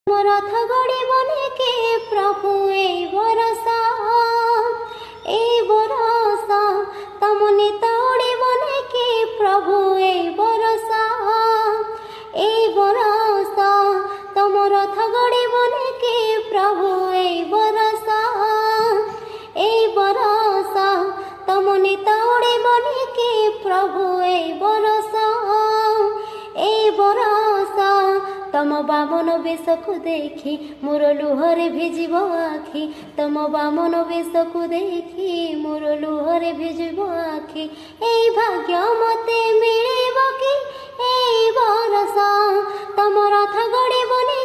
रथ गड़बने के प्रभु ए बरसा तम नेता उड़बने के प्रभु ए बरसा तम रथ गड़बने के प्रभु ए बरसा तम नेता उड़बने के प्रभु ए बरसा तम बामन बेश को देखी मोर लुहरे भिजिब आखि तम बामन बेश को देखी मोर लुहरे भिजिब आखि ए भाग्य मते मिलिब कि ए बरसा तम रथ गड़बने